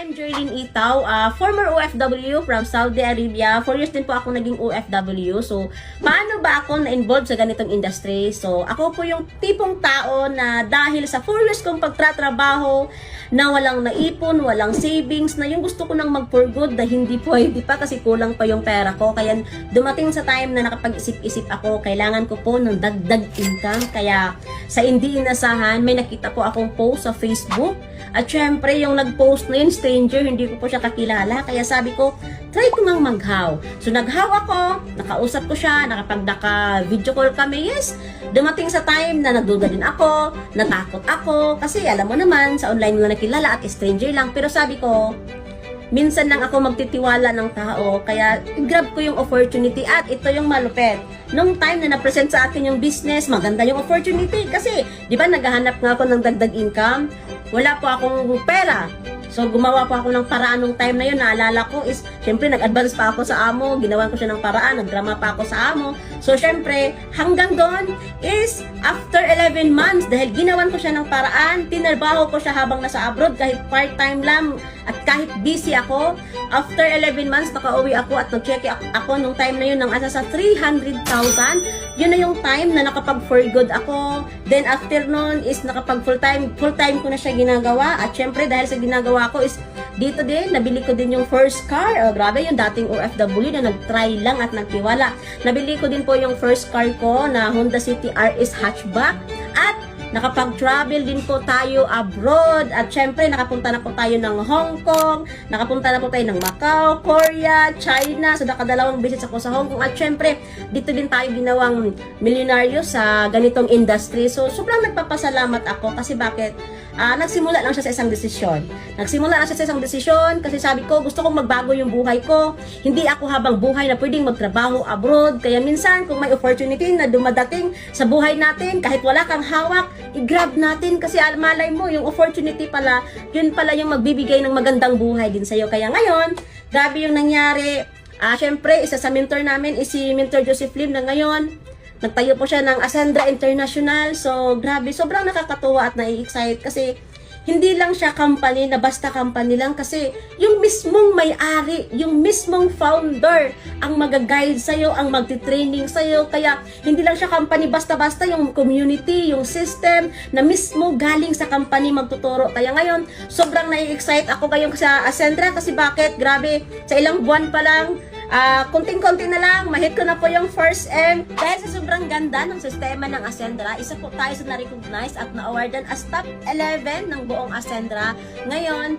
I'm Jerlyn Itaw, former OFW from Saudi Arabia. 4 years din po ako naging OFW. So, paano ba ako na-involve sa ganitong industry? So, ako po yung tipong tao na dahil sa 4 years kong pagtatrabaho, na walang naipon, walang savings, na yung gusto ko nang mag-for good na hindi pwede pa kasi kulang pa yung pera ko. Kaya dumating sa time na nakapag-isip-isip ako, kailangan ko po ng dagdag income. Kaya sa hindi inasahan, may nakita po akong post sa Facebook. At syempre, yung nag-post na yun, stranger, hindi ko po siya kakilala. Kaya sabi ko, try ko ngang mag-how. So, nag-how ako, nakausap ko siya, naka-video call kami. Yes, dumating sa time na nagduda din ako, natakot ako. Kasi alam mo naman, sa online mo na nakilala at stranger lang. Pero sabi ko, minsan lang ako magtitiwala ng tao. Kaya, grab ko yung opportunity. At ito yung malupet. Nung time na na-present sa akin yung business, maganda yung opportunity. Kasi, di ba, naghahanap nga ako ng dagdag income. Wala po akong pera. So, gumawa po ako ng paraan nung time na yun. Naalala ko is, syempre, nag-advance pa ako sa amo. Ginawan ko siya ng paraan. Nagdrama pa ako sa amo. So, syempre, hanggang doon is, after 11 months, dahil ginawan ko siya ng paraan, tinarbaho ko siya habang nasa abroad, kahit part-time lang, at kahit busy ako. After 11 months, nakauwi ako at nag-check ako nung time na yun ng asa sa 300,000. Yun na yung time na nakapag-for good ako. Then, after nun is nakapag full-time ko na siya ginagawa. At syempre, dahil sa ginagawa ko is dito din, nabili ko din yung first car. Oh, grabe, yung dating OFW na nag-try lang at nagtiwala. Nabili ko din po yung first car ko na Honda City RS hatchback. At nakapag-travel din po tayo abroad. At syempre, nakapunta na po tayo ng Hong Kong. Nakapunta na po tayo ng Macau, Korea, China. So, nakadalawang visits ako sa Hong Kong. At syempre, dito din tayo ginawang milyonaryo sa ganitong industry. So, sobrang nagpapasalamat ako. Kasi bakit? Nagsimula lang siya sa isang desisyon. Nagsimula lang siya sa isang desisyon kasi sabi ko, gusto kong magbago yung buhay ko. Hindi ako habang buhay na pwedeng magtrabaho abroad. Kaya minsan, kung may opportunity na dumadating sa buhay natin, kahit wala kang hawak, i-grab natin kasi malay mo, yung opportunity pala, yun pala yung magbibigay ng magandang buhay din sa'yo. Kaya ngayon, grabe yung nangyari. Syempre, isa sa mentor namin is si Mentor Joseph Lim na ngayon, nagtayo po siya ng Ascendra International. So, grabe, sobrang nakakatuwa at nai-excite kasi hindi lang siya company na basta company lang kasi yung mismong may-ari, yung mismong founder ang mag-guide sa'yo, ang magti-training sa'yo. Kaya hindi lang siya company basta-basta, yung community, yung system na mismo galing sa company magtuturo. Kaya ngayon, sobrang nai-excite ako ngayon sa Ascendra kasi bakit? Grabe, sa ilang buwan pa lang, konting-konti na lang, mahit ko na po yung first M. Dahil sa sobrang ganda ng sistema ng Ascendra, isa po tayo sa na-recognize at na-awardan as top 11 ng buong Ascendra. Ngayon,